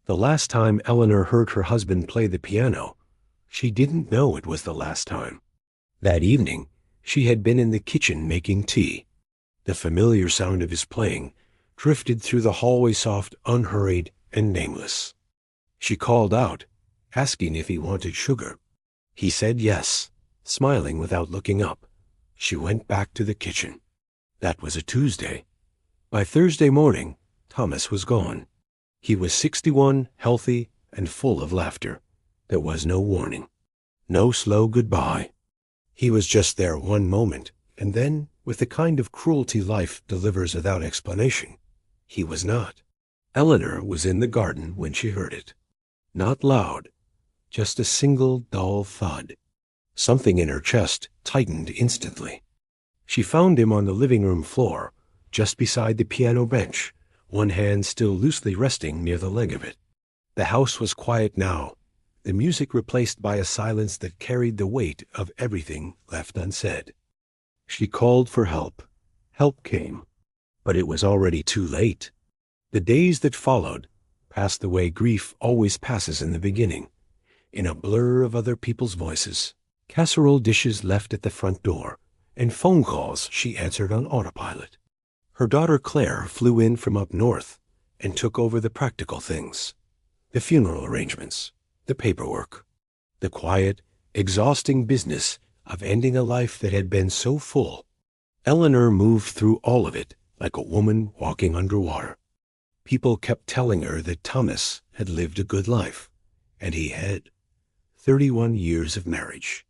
The last time Eleanor heard her husband play the piano, she didn't know it was the last time. That evening, she had been in the kitchen making tea. The familiar sound of his playing drifted through the hallway, soft, unhurried, and nameless. She called out, asking if he wanted sugar. He said yes, smiling without looking up. She went back to the kitchen. That was a Tuesday. By Thursday morning, Thomas was gone. He was 61, healthy, and full of laughter. There was no warning, no slow goodbye. He was just there one moment, and then, with the kind of cruelty life delivers without explanation, he was not. Eleanor was in the garden when she heard it. Not loud, just a single dull thud. Something in her chest tightened instantly. She found him on the living room floor, just beside the piano bench, one hand still loosely resting near the leg of it. The house was quiet now, the music replaced by a silence that carried the weight of everything left unsaid. She called for help. Help came, but it was already too late. The days that followed passed the way grief always passes in the beginning, in a blur of other people's voices, casserole dishes left at the front door, and phone calls she answered on autopilot. Her daughter Claire flew in from up north and took over the practical things, the funeral arrangements, the paperwork, the quiet, exhausting business of ending a life that had been so full. Eleanor moved through all of it like a woman walking underwater. People kept telling her that Thomas had lived a good life, and he had. 31 years of marriage,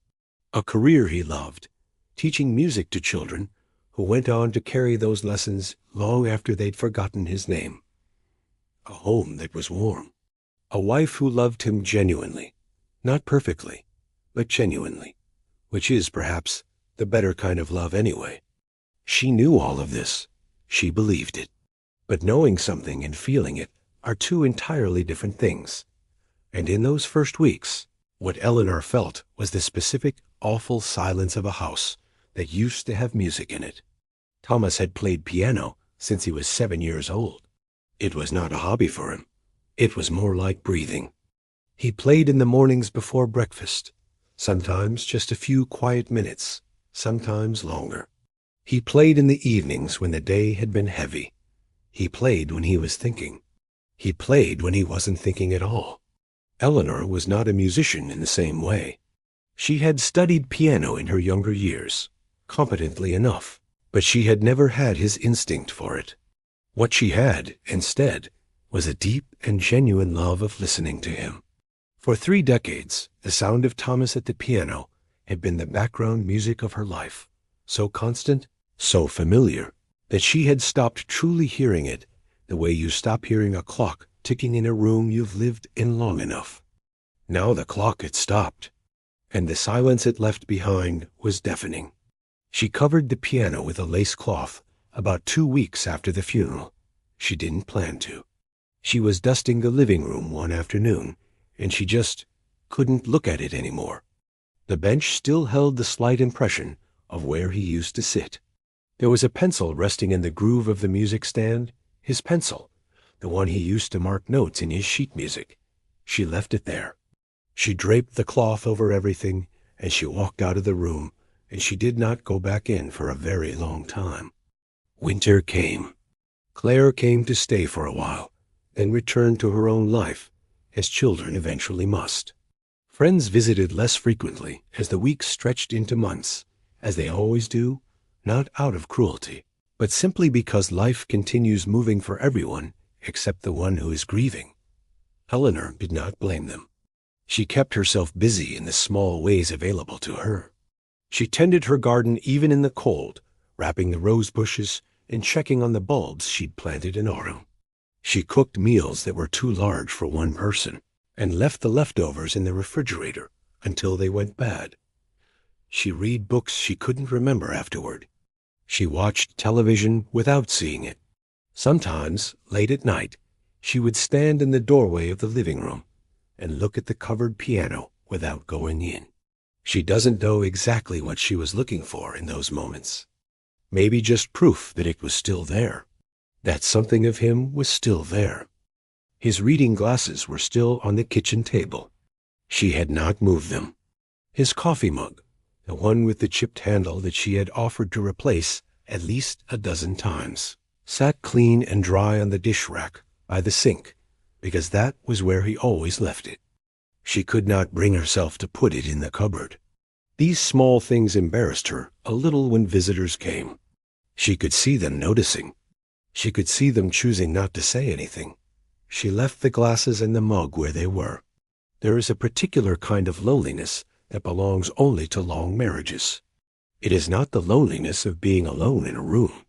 a career he loved, teaching music to children who went on to carry those lessons long after they'd forgotten his name. A home that was warm, a wife who loved him genuinely, not perfectly, but genuinely, which is perhaps the better kind of love anyway. She knew all of this. She believed it. But knowing something and feeling it are two entirely different things. And in those first weeks, what Eleanor felt was the specific, awful silence of a house that used to have music in it. Thomas had played piano since he was 7 years old. It was not a hobby for him. It was more like breathing. He played in the mornings before breakfast, sometimes just a few quiet minutes, sometimes longer. He played in the evenings when the day had been heavy. He played when he was thinking. He played when he wasn't thinking at all. Eleanor was not a musician in the same way. She had studied piano in her younger years, competently enough, but she had never had his instinct for it. What she had, instead, was a deep and genuine love of listening to him. For 3 decades, the sound of Thomas at the piano had been the background music of her life, so constant, so familiar, that she had stopped truly hearing it the way you stop hearing a clock ticking in a room you've lived in long enough. Now the clock had stopped, and the silence it left behind was deafening. She covered the piano with a lace cloth about 2 weeks after the funeral. She didn't plan to. She was dusting the living room one afternoon, and she just couldn't look at it anymore. The bench still held the slight impression of where he used to sit. There was a pencil resting in the groove of the music stand, his pencil, the one he used to mark notes in his sheet music. She left it there. She draped the cloth over everything, and she walked out of the room, and she did not go back in for a very long time. Winter came. Claire came to stay for a while, then returned to her own life, as children eventually must. Friends visited less frequently as the weeks stretched into months, as they always do, not out of cruelty, but simply because life continues moving for everyone except the one who is grieving. Eleanor did not blame them. She kept herself busy in the small ways available to her. She tended her garden even in the cold, wrapping the rose bushes and checking on the bulbs she'd planted in autumn. She cooked meals that were too large for one person and left the leftovers in the refrigerator until they went bad. She read books she couldn't remember afterward. She watched television without seeing it. Sometimes, late at night, she would stand in the doorway of the living room and look at the covered piano without going in. She doesn't know exactly what she was looking for in those moments. Maybe just proof that it was still there, that something of him was still there. His reading glasses were still on the kitchen table. She had not moved them. His coffee mug, the one with the chipped handle that she had offered to replace at least a dozen times, sat clean and dry on the dish rack by the sink, because that was where he always left it. She could not bring herself to put it in the cupboard. These small things embarrassed her a little when visitors came. She could see them noticing. She could see them choosing not to say anything. She left the glasses and the mug where they were. There is a particular kind of loneliness that belongs only to long marriages. It is not the loneliness of being alone in a room.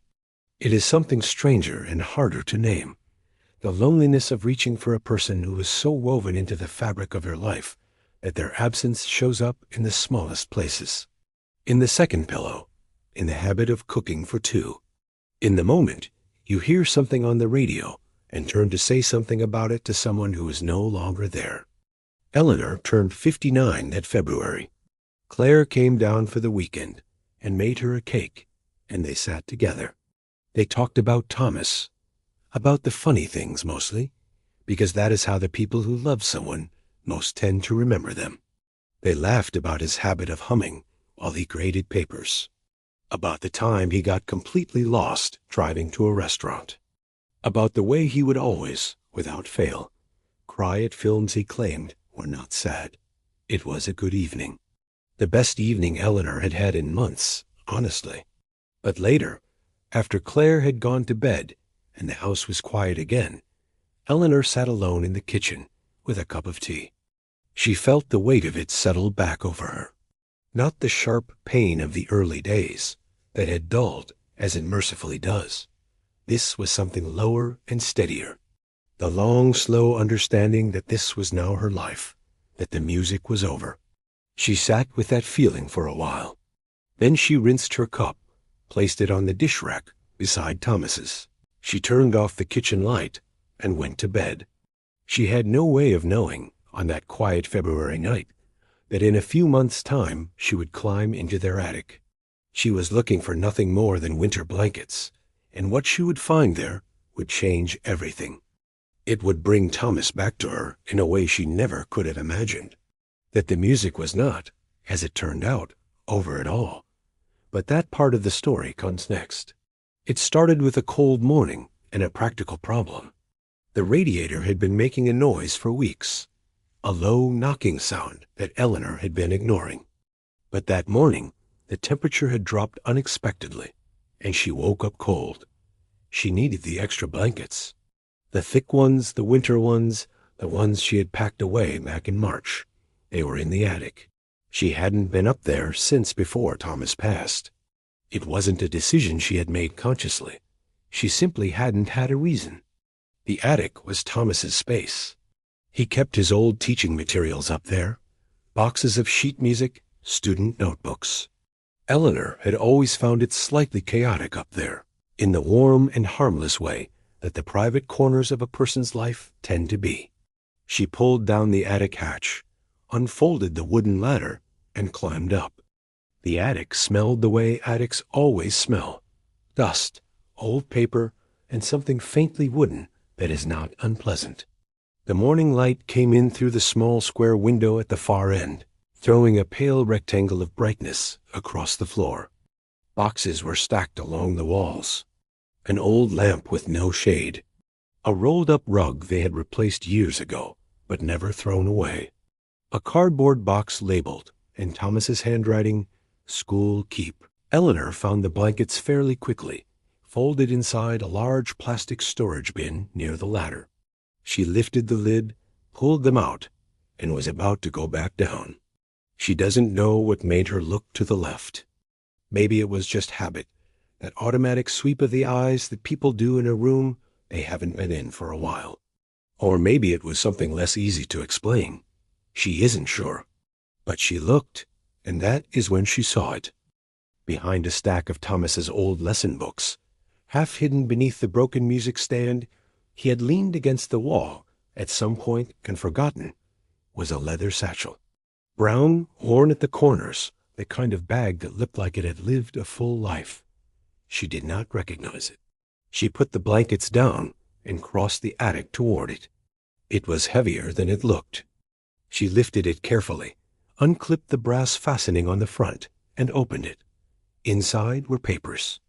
It is something stranger and harder to name. The loneliness of reaching for a person who is so woven into the fabric of your life that their absence shows up in the smallest places. In the second pillow, in the habit of cooking for two. In the moment, you hear something on the radio and turn to say something about it to someone who is no longer there. Eleanor turned 59 that February. Claire came down for the weekend and made her a cake, and they sat together. They talked about Thomas, about the funny things mostly, because that is how the people who love someone most tend to remember them. They laughed about his habit of humming while he graded papers, about the time he got completely lost driving to a restaurant, about the way he would always, without fail, cry at films he claimed were not sad. It was a good evening. The best evening Eleanor had had in months, honestly. But later, after Claire had gone to bed and the house was quiet again, Eleanor sat alone in the kitchen with a cup of tea. She felt the weight of it settle back over her. Not the sharp pain of the early days that had dulled as it mercifully does. This was something lower and steadier. The long, slow understanding that this was now her life, that the music was over. She sat with that feeling for a while. Then she rinsed her cup, placed it on the dish rack beside Thomas's. She turned off the kitchen light and went to bed. She had no way of knowing, on that quiet February night, that in a few months' time she would climb into their attic. She was looking for nothing more than winter blankets, and what she would find there would change everything. It would bring Thomas back to her in a way she never could have imagined. That the music was not, as it turned out, over at all. But that part of the story comes next. It started with a cold morning and a practical problem. The radiator had been making a noise for weeks, a low knocking sound that Eleanor had been ignoring. But that morning, the temperature had dropped unexpectedly, and she woke up cold. She needed the extra blankets. The thick ones, the winter ones, the ones she had packed away back in March. They were in the attic. She hadn't been up there since before Thomas passed. It wasn't a decision she had made consciously. She simply hadn't had a reason. The attic was Thomas's space. He kept his old teaching materials up there, boxes of sheet music, student notebooks. Eleanor had always found it slightly chaotic up there, in the warm and harmless way that the private corners of a person's life tend to be. She pulled down the attic hatch, unfolded the wooden ladder, and climbed up. The attic smelled the way attics always smell: dust, old paper, and something faintly wooden that is not unpleasant. The morning light came in through the small square window at the far end, throwing a pale rectangle of brightness across the floor. Boxes were stacked along the walls. An old lamp with no shade. A rolled-up rug they had replaced years ago, but never thrown away. A cardboard box labeled, in Thomas's handwriting, "School Keep." Eleanor found the blankets fairly quickly, folded inside a large plastic storage bin near the ladder. She lifted the lid, pulled them out, and was about to go back down. She doesn't know what made her look to the left. Maybe it was just habit, that automatic sweep of the eyes that people do in a room they haven't been in for a while. Or maybe it was something less easy to explain. She isn't sure. But she looked, and that is when she saw it. Behind a stack of Thomas's old lesson books, half hidden beneath the broken music stand, he had leaned against the wall, at some point and forgotten, was a leather satchel. Brown, worn at the corners, the kind of bag that looked like it had lived a full life. She did not recognize it. She put the blankets down and crossed the attic toward it. It was heavier than it looked. She lifted it carefully, unclipped the brass fastening on the front, and opened it. Inside were papers.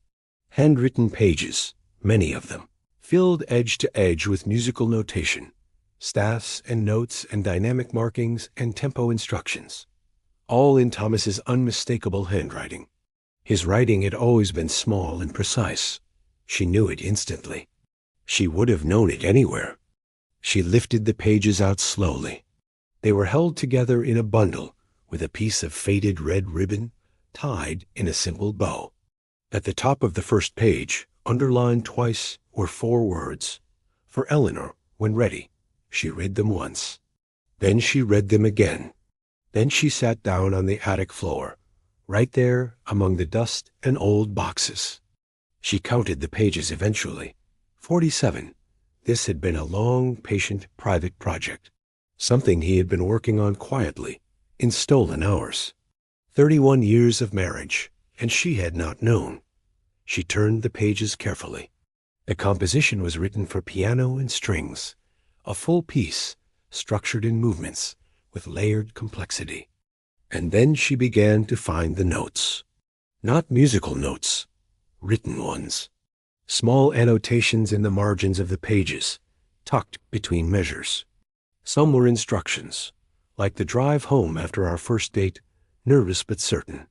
Handwritten pages, many of them, filled edge to edge with musical notation, staffs and notes and dynamic markings and tempo instructions, all in Thomas's unmistakable handwriting. His writing had always been small and precise. She knew it instantly. She would have known it anywhere. She lifted the pages out slowly. They were held together in a bundle with a piece of faded red ribbon tied in a simple bow. At the top of the first page, underlined twice, were 4 words. For Eleanor, when ready. She read them once. Then she read them again. Then she sat down on the attic floor, right there among the dust and old boxes. She counted the pages eventually. 47. This had been a long, patient, private project. Something he had been working on quietly, in stolen hours. 31 years of marriage, and she had not known. She turned the pages carefully. The composition was written for piano and strings, a full piece, structured in movements, with layered complexity. And then she began to find the notes. Not musical notes, written ones. Small annotations in the margins of the pages, tucked between measures. Some were instructions, like the drive home after our first date, nervous but certain.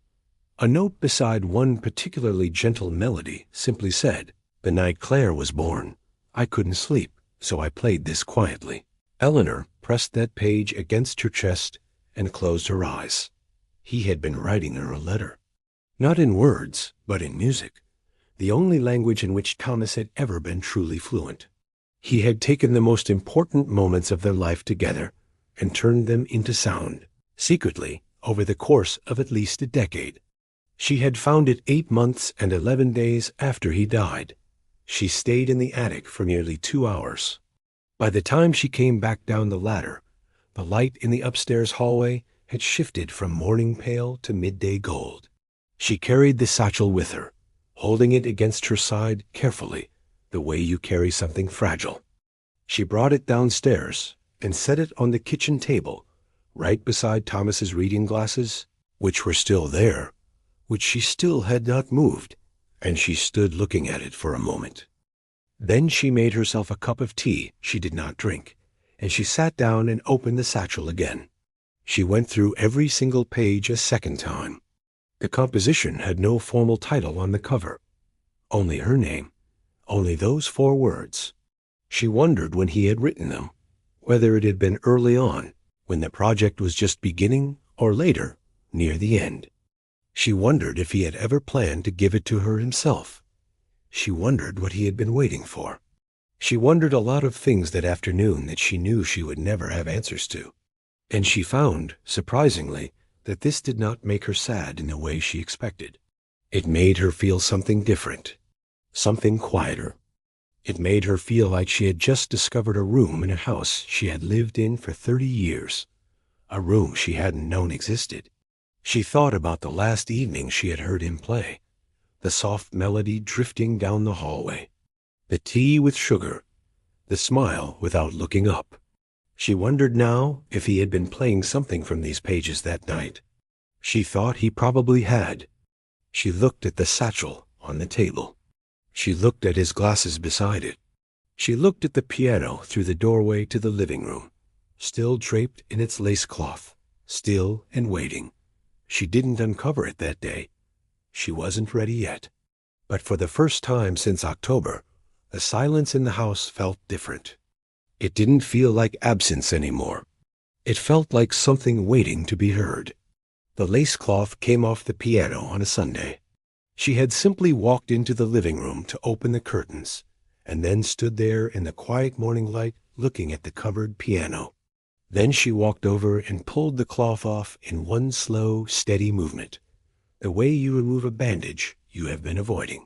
A note beside one particularly gentle melody simply said, "The night Claire was born, I couldn't sleep, so I played this quietly." Eleanor pressed that page against her chest and closed her eyes. He had been writing her a letter. Not in words, but in music, the only language in which Thomas had ever been truly fluent. He had taken the most important moments of their life together and turned them into sound, secretly, over the course of at least a decade. She had found it 8 months and 11 days after he died. She stayed in the attic for nearly 2 hours. By the time she came back down the ladder, the light in the upstairs hallway had shifted from morning pale to midday gold. She carried the satchel with her, holding it against her side carefully, the way you carry something fragile. She brought it downstairs and set it on the kitchen table, right beside Thomas's reading glasses, which were still there, which she still had not moved, and she stood looking at it for a moment. Then she made herself a cup of tea she did not drink, and she sat down and opened the satchel again. She went through every single page a second time. The composition had no formal title on the cover. Only her name. Only those 4 words. She wondered when he had written them, whether it had been early on, when the project was just beginning, or later, near the end. She wondered if he had ever planned to give it to her himself. She wondered what he had been waiting for. She wondered a lot of things that afternoon that she knew she would never have answers to. And she found, surprisingly, that this did not make her sad in the way she expected. It made her feel something different, something quieter. It made her feel like she had just discovered a room in a house she had lived in for 30 years, a room she hadn't known existed. She thought about the last evening she had heard him play, the soft melody drifting down the hallway, the tea with sugar, the smile without looking up. She wondered now if he had been playing something from these pages that night. She thought he probably had. She looked at the satchel on the table. She looked at his glasses beside it. She looked at the piano through the doorway to the living room, still draped in its lace cloth, still and waiting. She didn't uncover it that day. She wasn't ready yet. But for the first time since October, the silence in the house felt different. It didn't feel like absence anymore. It felt like something waiting to be heard. The lace cloth came off the piano on a Sunday. She had simply walked into the living room to open the curtains, and then stood there in the quiet morning light looking at the covered piano. Then she walked over and pulled the cloth off in one slow, steady movement, the way you remove a bandage you have been avoiding.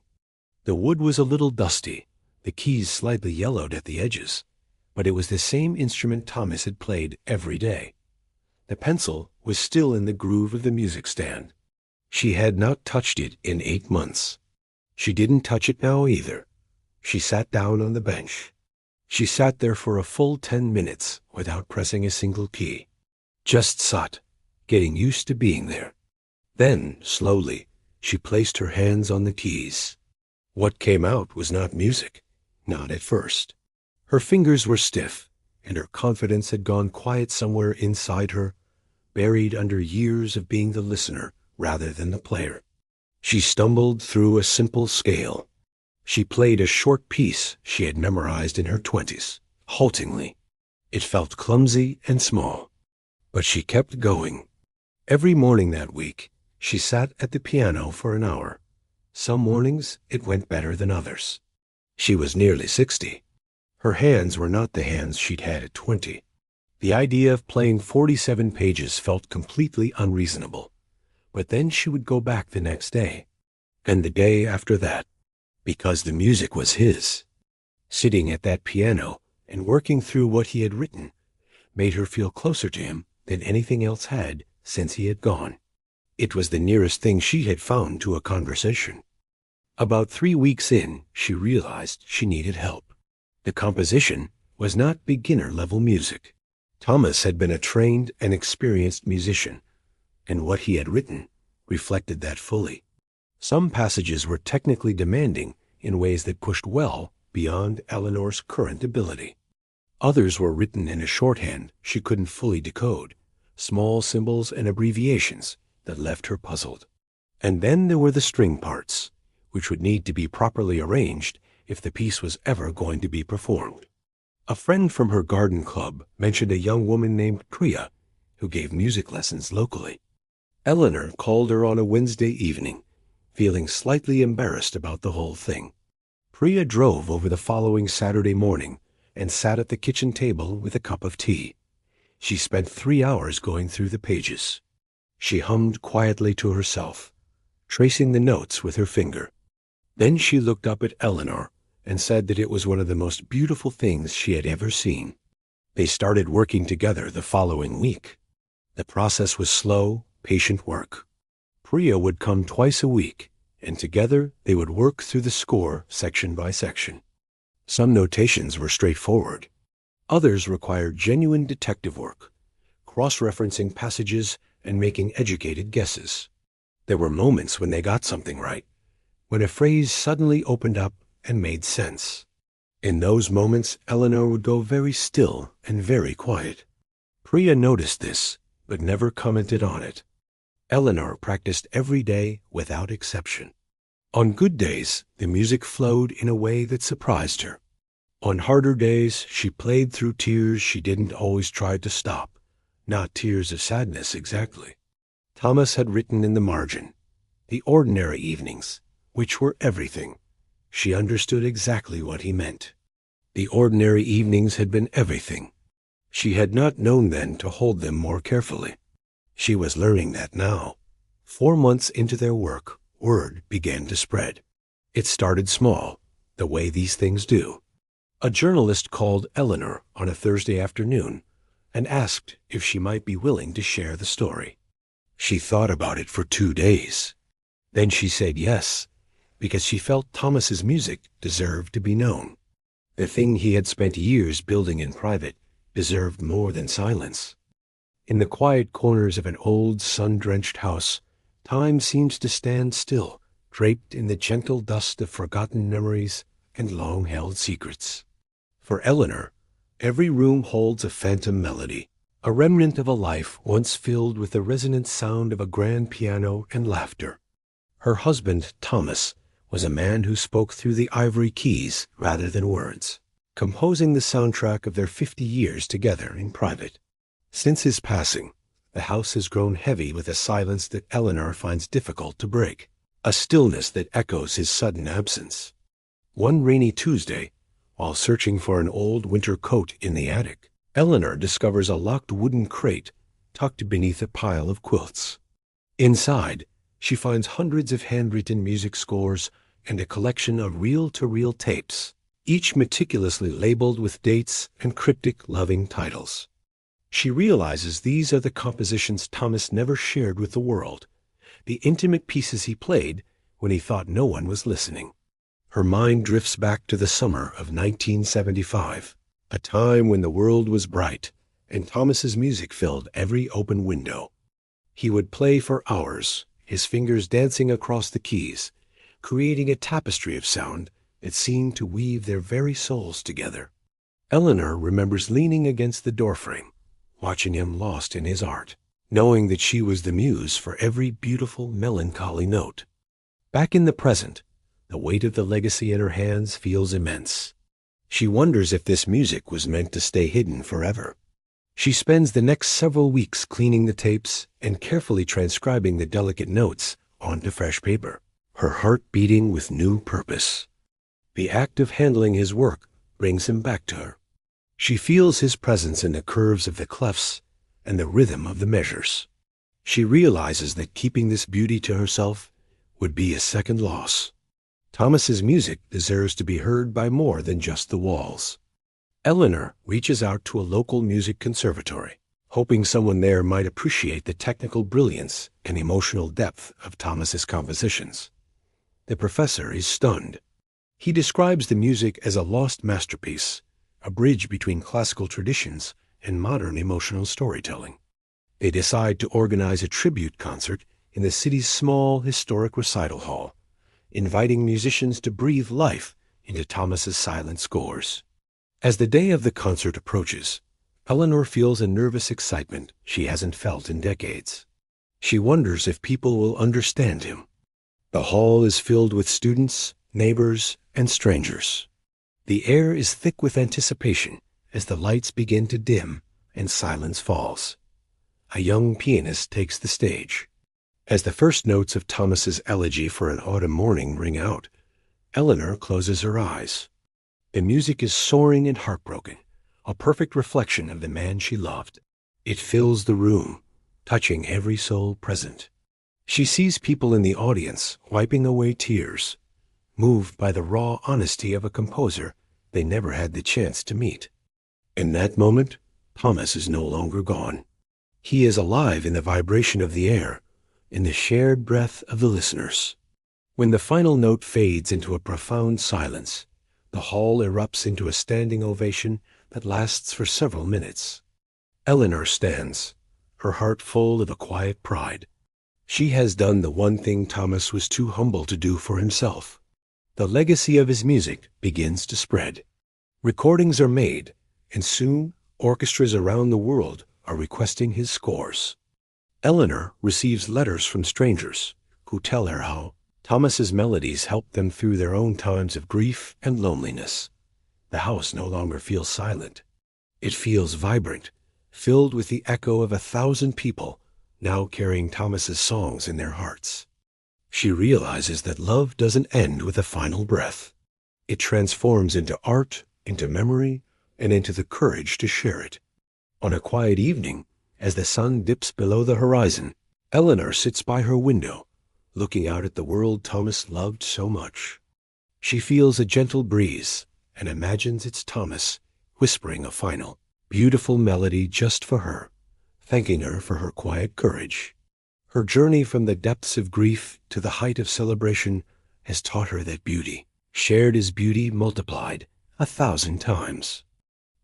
The wood was a little dusty, the keys slightly yellowed at the edges, but it was the same instrument Thomas had played every day. The pencil was still in the groove of the music stand. She had not touched it in 8 months. She didn't touch it now either. She sat down on the bench. She sat there for a full 10 minutes without pressing a single key. Just sat, getting used to being there. Then, slowly, she placed her hands on the keys. What came out was not music, not at first. Her fingers were stiff, and her confidence had gone quiet somewhere inside her, buried under years of being the listener rather than the player. She stumbled through a simple scale. She played a short piece she had memorized in her 20s, haltingly. It felt clumsy and small, but she kept going. Every morning that week, she sat at the piano for an hour. Some mornings it went better than others. She was nearly 60. Her hands were not the hands she'd had at 20. The idea of playing 47 pages felt completely unreasonable. But then she would go back the next day, and the day after that, because the music was his. Sitting at that piano and working through what he had written made her feel closer to him than anything else had since he had gone. It was the nearest thing she had found to a conversation. About 3 weeks in, she realized she needed help. The composition was not beginner-level music. Thomas had been a trained and experienced musician, and what he had written reflected that fully. Some passages were technically demanding in ways that pushed well beyond Eleanor's current ability. Others were written in a shorthand she couldn't fully decode, small symbols and abbreviations that left her puzzled. And then there were the string parts, which would need to be properly arranged if the piece was ever going to be performed. A friend from her garden club mentioned a young woman named Priya who gave music lessons locally. Eleanor called her on a Wednesday evening, feeling slightly embarrassed about the whole thing. Priya drove over the following Saturday morning and sat at the kitchen table with a cup of tea. She spent 3 hours going through the pages. She hummed quietly to herself, tracing the notes with her finger. Then she looked up at Eleanor and said that it was one of the most beautiful things she had ever seen. They started working together the following week. The process was slow, patient work. Priya would come twice a week, and together they would work through the score section by section. Some notations were straightforward. Others required genuine detective work, cross-referencing passages and making educated guesses. There were moments when they got something right, when a phrase suddenly opened up and made sense. In those moments, Eleanor would go very still and very quiet. Priya noticed this, but never commented on it. Eleanor practiced every day without exception. On good days, the music flowed in a way that surprised her. On harder days, she played through tears she didn't always try to stop, not tears of sadness exactly. Thomas had written in the margin, "The ordinary evenings, which were everything." She understood exactly what he meant. The ordinary evenings had been everything. She had not known then to hold them more carefully. She was learning that now. 4 months into their work, word began to spread. It started small, the way these things do. A journalist called Eleanor on a Thursday afternoon and asked if she might be willing to share the story. She thought about it for 2 days. Then she said yes, because she felt Thomas's music deserved to be known. The thing he had spent years building in private deserved more than silence. In the quiet corners of an old, sun-drenched house, time seems to stand still, draped in the gentle dust of forgotten memories and long-held secrets. For Eleanor, every room holds a phantom melody, a remnant of a life once filled with the resonant sound of a grand piano and laughter. Her husband, Thomas, was a man who spoke through the ivory keys rather than words, composing the soundtrack of their 50 years together in private. Since his passing, the house has grown heavy with a silence that Eleanor finds difficult to break, a stillness that echoes his sudden absence. One rainy Tuesday, while searching for an old winter coat in the attic, Eleanor discovers a locked wooden crate tucked beneath a pile of quilts. Inside, she finds hundreds of handwritten music scores and a collection of reel-to-reel tapes, each meticulously labeled with dates and cryptic, loving titles. She realizes these are the compositions Thomas never shared with the world, the intimate pieces he played when he thought no one was listening. Her mind drifts back to the summer of 1975. a time when the world was bright and Thomas's music filled every open window. He would play for hours, his fingers dancing across the keys, creating a tapestry of sound that seemed to weave their very souls together. Eleanor remembers leaning against the doorframe, watching him lost in his art, knowing that she was the muse for every beautiful, melancholy note. Back in the present, the weight of the legacy in her hands feels immense. She wonders if this music was meant to stay hidden forever. She spends the next several weeks cleaning the tapes and carefully transcribing the delicate notes onto fresh paper, her heart beating with new purpose. The act of handling his work brings him back to her. She feels his presence in the curves of the clefs and the rhythm of the measures. She realizes that keeping this beauty to herself would be a second loss. Thomas's music deserves to be heard by more than just the walls. Eleanor reaches out to a local music conservatory, hoping someone there might appreciate the technical brilliance and emotional depth of Thomas's compositions. The professor is stunned. He describes the music as a lost masterpiece, a bridge between classical traditions and modern emotional storytelling. They decide to organize a tribute concert in the city's small historic recital hall, inviting musicians to breathe life into Thomas's silent scores. As the day of the concert approaches, Eleanor feels a nervous excitement she hasn't felt in decades. She wonders if people will understand him. The hall is filled with students, neighbors, and strangers. The air is thick with anticipation as the lights begin to dim and silence falls. A young pianist takes the stage. As the first notes of Thomas's elegy for an autumn morning ring out, Eleanor closes her eyes. The music is soaring and heartbroken, a perfect reflection of the man she loved. It fills the room, touching every soul present. She sees people in the audience wiping away tears, moved by the raw honesty of a composer they never had the chance to meet. In that moment, Thomas is no longer gone. He is alive in the vibration of the air, in the shared breath of the listeners. When the final note fades into a profound silence, the hall erupts into a standing ovation that lasts for several minutes. Eleanor stands, her heart full of a quiet pride. She has done the one thing Thomas was too humble to do for himself. The legacy of his music begins to spread. Recordings are made, and soon orchestras around the world are requesting his scores. Eleanor receives letters from strangers who tell her how Thomas's melodies helped them through their own times of grief and loneliness. The house no longer feels silent. It feels vibrant, filled with the echo of 1,000 people now carrying Thomas's songs in their hearts. She realizes that love doesn't end with a final breath. It transforms into art, into memory, and into the courage to share it. On a quiet evening, as the sun dips below the horizon, Eleanor sits by her window, looking out at the world Thomas loved so much. She feels a gentle breeze and imagines it's Thomas whispering a final, beautiful melody just for her, thanking her for her quiet courage. Her journey from the depths of grief to the height of celebration has taught her that beauty, shared is beauty multiplied 1,000 times.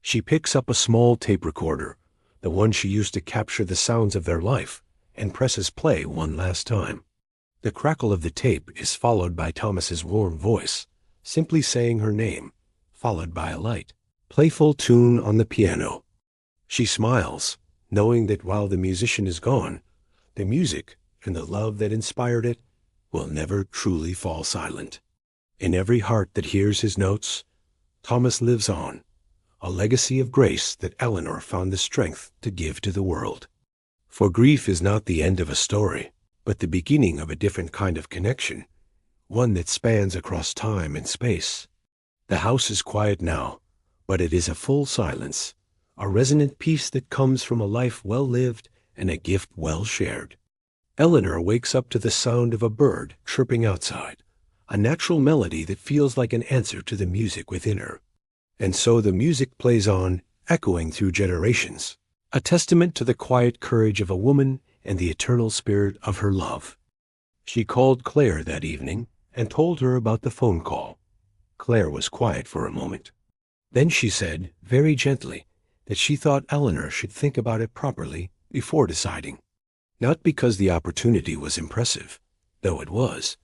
She picks up a small tape recorder, the one she used to capture the sounds of their life, and presses play one last time. The crackle of the tape is followed by Thomas's warm voice, simply saying her name, followed by a light, playful tune on the piano. She smiles, knowing that while the musician is gone, the music and the love that inspired it will never truly fall silent. In every heart that hears his notes, Thomas lives on, a legacy of grace that Eleanor found the strength to give to the world. For grief is not the end of a story, but the beginning of a different kind of connection, one that spans across time and space. The house is quiet now, but it is a full silence, a resonant peace that comes from a life well lived and a gift well shared. Eleanor wakes up to the sound of a bird chirping outside, a natural melody that feels like an answer to the music within her. And so the music plays on, echoing through generations, a testament to the quiet courage of a woman and the eternal spirit of her love. She called Claire that evening and told her about the phone call. Claire was quiet for a moment. Then she said, very gently, that she thought Eleanor should think about it properly before deciding. Not because the opportunity was impressive, though it was,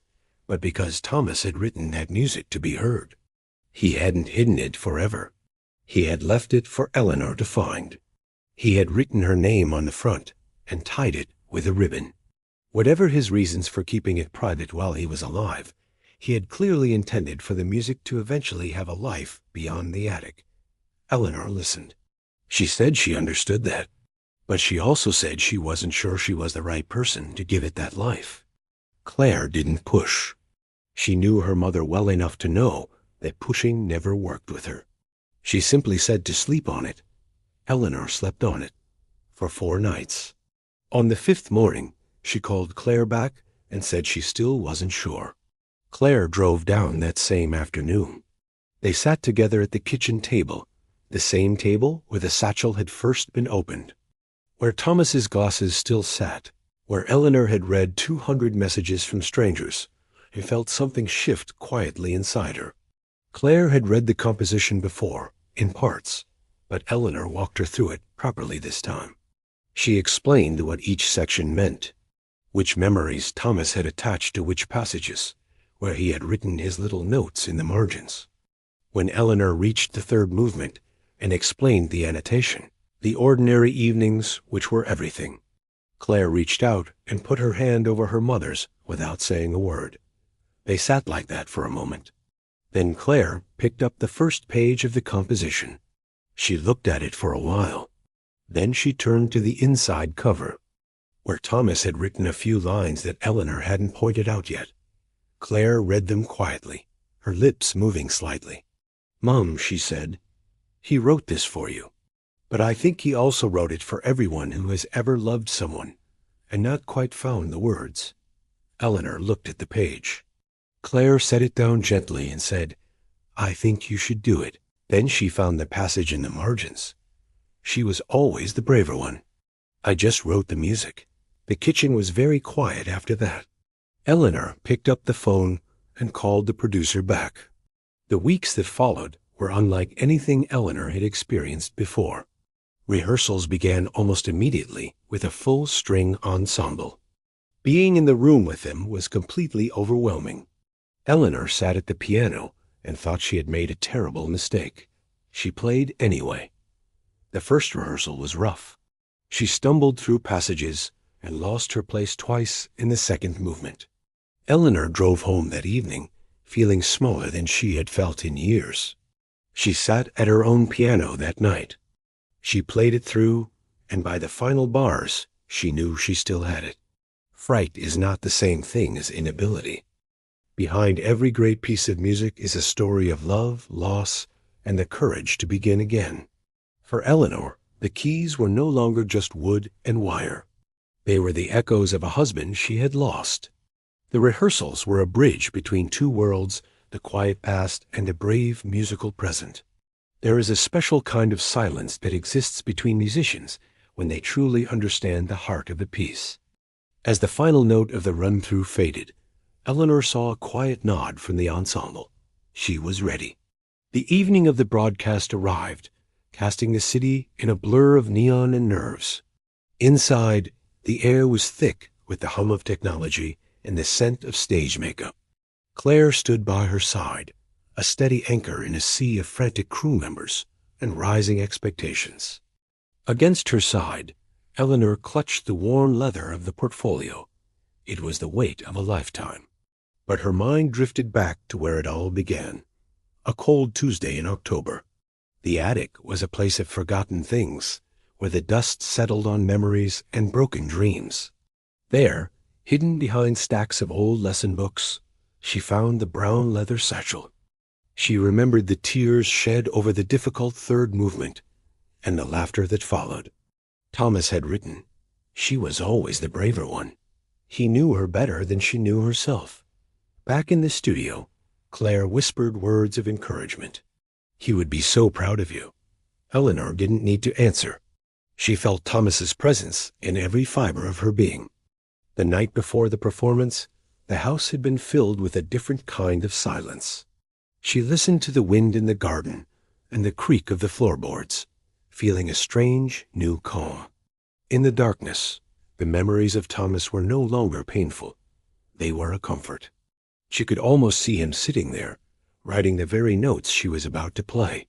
but because Thomas had written that music to be heard. He hadn't hidden it forever. He had left it for Eleanor to find. He had written her name on the front and tied it with a ribbon. Whatever his reasons for keeping it private while he was alive, he had clearly intended for the music to eventually have a life beyond the attic. Eleanor listened. She said she understood that, but she also said she wasn't sure she was the right person to give it that life. Claire didn't push. She knew her mother well enough to know that pushing never worked with her. She simply said to sleep on it. Eleanor slept on it for 4 nights. On the 5th morning, she called Claire back and said she still wasn't sure. Claire drove down that same afternoon. They sat together at the kitchen table, the same table where the satchel had first been opened, where Thomas's glasses still sat, where Eleanor had read 200 messages from strangers. He felt something shift quietly inside her. Claire had read the composition before, in parts, but Eleanor walked her through it properly this time. She explained what each section meant, which memories Thomas had attached to which passages, where he had written his little notes in the margins. When Eleanor reached the 3rd movement and explained the annotation, the ordinary evenings which were everything, Claire reached out and put her hand over her mother's without saying a word. They sat like that for a moment. Then Claire picked up the first page of the composition. She looked at it for a while. Then she turned to the inside cover, where Thomas had written a few lines that Eleanor hadn't pointed out yet. Claire read them quietly, her lips moving slightly. "Mom," she said, "he wrote this for you. But I think he also wrote it for everyone who has ever loved someone and not quite found the words." Eleanor looked at the page. Claire set it down gently and said, "I think you should do it." Then she found the passage in the margins. She was always the braver one. "I just wrote the music." The kitchen was very quiet after that. Eleanor picked up the phone and called the producer back. The weeks that followed were unlike anything Eleanor had experienced before. Rehearsals began almost immediately with a full string ensemble. Being in the room with them was completely overwhelming. Eleanor sat at the piano and thought she had made a terrible mistake. She played anyway. The first rehearsal was rough. She stumbled through passages and lost her place twice in the 2nd movement. Eleanor drove home that evening, feeling smaller than she had felt in years. She sat at her own piano that night. She played it through, and by the final bars, she knew she still had it. Fright is not the same thing as inability. Behind every great piece of music is a story of love, loss, and the courage to begin again. For Eleanor, the keys were no longer just wood and wire. They were the echoes of a husband she had lost. The rehearsals were a bridge between 2 worlds, the quiet past and a brave musical present. There is a special kind of silence that exists between musicians when they truly understand the heart of the piece. As the final note of the run-through faded, Eleanor saw a quiet nod from the ensemble. She was ready. The evening of the broadcast arrived, casting the city in a blur of neon and nerves. Inside, the air was thick with the hum of technology and the scent of stage makeup. Claire stood by her side, a steady anchor in a sea of frantic crew members and rising expectations. Against her side, Eleanor clutched the worn leather of the portfolio. It was the weight of a lifetime. But her mind drifted back to where it all began. A cold Tuesday in October. The attic was a place of forgotten things, where the dust settled on memories and broken dreams. There, hidden behind stacks of old lesson books, she found the brown leather satchel. She remembered the tears shed over the difficult 3rd movement and the laughter that followed. Thomas had written, "She was always the braver one." He knew her better than she knew herself. Back in the studio, Claire whispered words of encouragement. "He would be so proud of you." Eleanor didn't need to answer. She felt Thomas's presence in every fiber of her being. The night before the performance, the house had been filled with a different kind of silence. She listened to the wind in the garden, and the creak of the floorboards, feeling a strange, new calm. In the darkness, the memories of Thomas were no longer painful. They were a comfort. She could almost see him sitting there, writing the very notes she was about to play.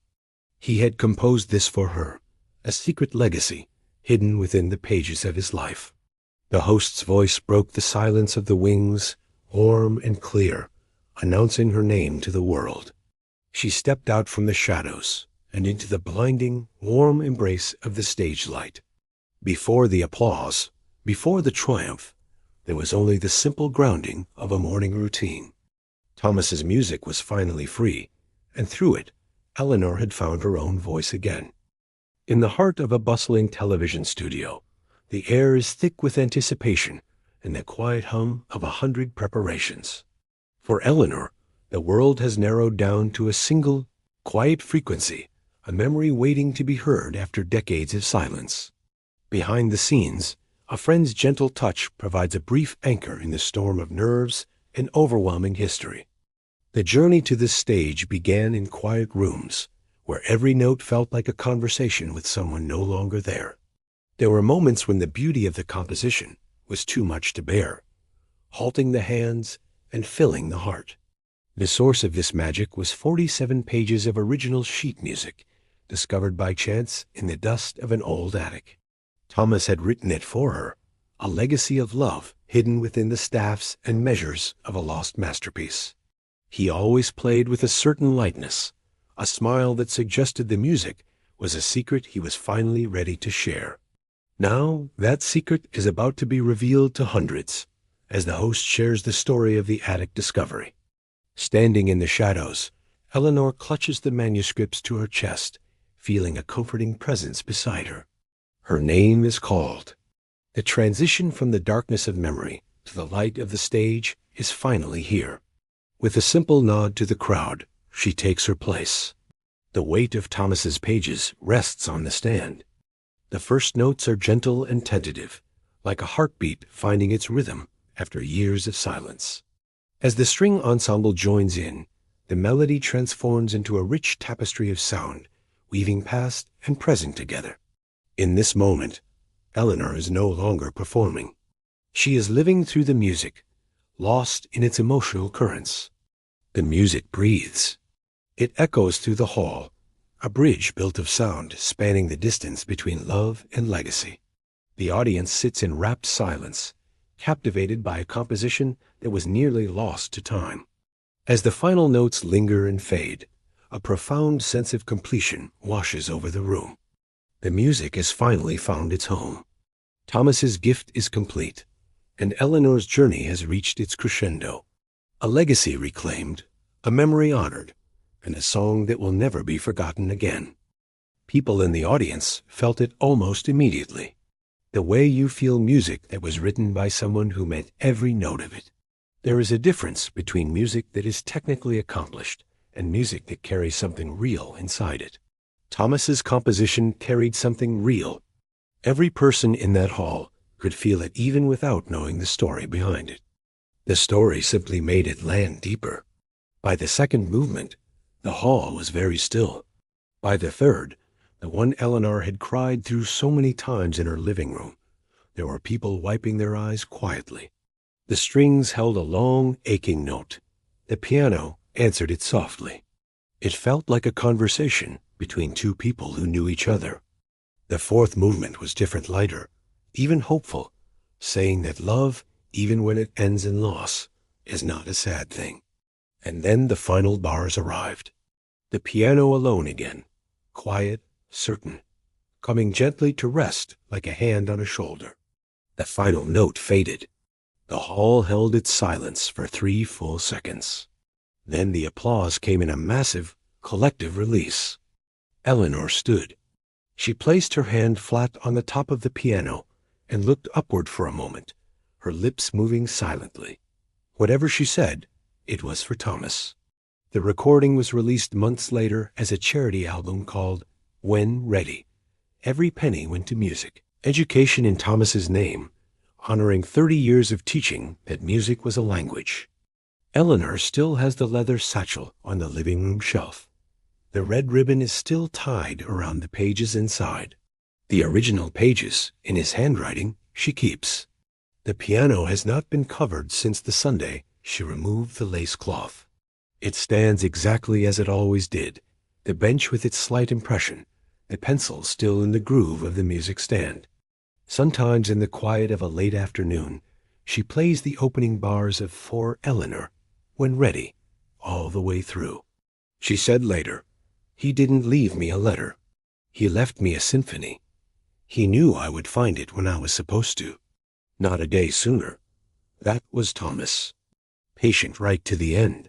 He had composed this for her, a secret legacy hidden within the pages of his life. The host's voice broke the silence of the wings, warm and clear, announcing her name to the world. She stepped out from the shadows and into the blinding, warm embrace of the stage light. Before the applause, before the triumph, there was only the simple grounding of a morning routine. Thomas's music was finally free, and through it, Eleanor had found her own voice again. In the heart of a bustling television studio, the air is thick with anticipation and the quiet hum of 100 preparations. For Eleanor, the world has narrowed down to a single, quiet frequency, a memory waiting to be heard after decades of silence. Behind the scenes, a friend's gentle touch provides a brief anchor in the storm of nerves and overwhelming history. The journey to this stage began in quiet rooms, where every note felt like a conversation with someone no longer there. There were moments when the beauty of the composition was too much to bear, halting the hands and filling the heart. The source of this magic was 47 pages of original sheet music, discovered by chance in the dust of an old attic. Thomas had written it for her, a legacy of love hidden within the staffs and measures of a lost masterpiece. He always played with a certain lightness, a smile that suggested the music was a secret he was finally ready to share. Now, that secret is about to be revealed to hundreds, as the host shares the story of the attic discovery. Standing in the shadows, Eleanor clutches the manuscripts to her chest, feeling a comforting presence beside her. Her name is called. The transition from the darkness of memory to the light of the stage is finally here. With a simple nod to the crowd, she takes her place. The weight of Thomas's pages rests on the stand. The first notes are gentle and tentative, like a heartbeat finding its rhythm after years of silence. As the string ensemble joins in, the melody transforms into a rich tapestry of sound, weaving past and present together. In this moment, Eleanor is no longer performing. She is living through the music, lost in its emotional currents. The music breathes. It echoes through the hall, a bridge built of sound spanning the distance between love and legacy. The audience sits in rapt silence, captivated by a composition that was nearly lost to time. As the final notes linger and fade, a profound sense of completion washes over the room. The music has finally found its home. Thomas's gift is complete, and Eleanor's journey has reached its crescendo. A legacy reclaimed, a memory honored, and a song that will never be forgotten again. People in the audience felt it almost immediately. The way you feel music that was written by someone who meant every note of it. There is a difference between music that is technically accomplished and music that carries something real inside it. Thomas's composition carried something real. Every person in that hall could feel it even without knowing the story behind it. The story simply made it land deeper. By the second movement, the hall was very still. By the third, the one Eleanor had cried through so many times in her living room, there were people wiping their eyes quietly. The strings held a long, aching note. The piano answered it softly. It felt like a conversation between two people who knew each other. The fourth movement was different, lighter, even hopeful, saying that love, even when it ends in loss, is not a sad thing. And then the final bars arrived. The piano alone again, quiet, certain, coming gently to rest like a hand on a shoulder. The final note faded. The hall held its silence for 3 full seconds. Then the applause came in a massive, collective release. Eleanor stood. She placed her hand flat on the top of the piano and looked upward for a moment, her lips moving silently. Whatever she said, it was for Thomas. The recording was released months later as a charity album called When Ready. Every penny went to music. Education in Thomas's name, honoring 30 years of teaching that music was a language. Eleanor still has the leather satchel on the living room shelf. The red ribbon is still tied around the pages inside. The original pages, in his handwriting, she keeps. The piano has not been covered since the Sunday she removed the lace cloth. It stands exactly as it always did, the bench with its slight impression, the pencil still in the groove of the music stand. Sometimes in the quiet of a late afternoon, she plays the opening bars of For Eleanor, when ready, all the way through. She said later, "He didn't leave me a letter. He left me a symphony. He knew I would find it when I was supposed to. Not a day sooner." That was Thomas. Patient right to the end.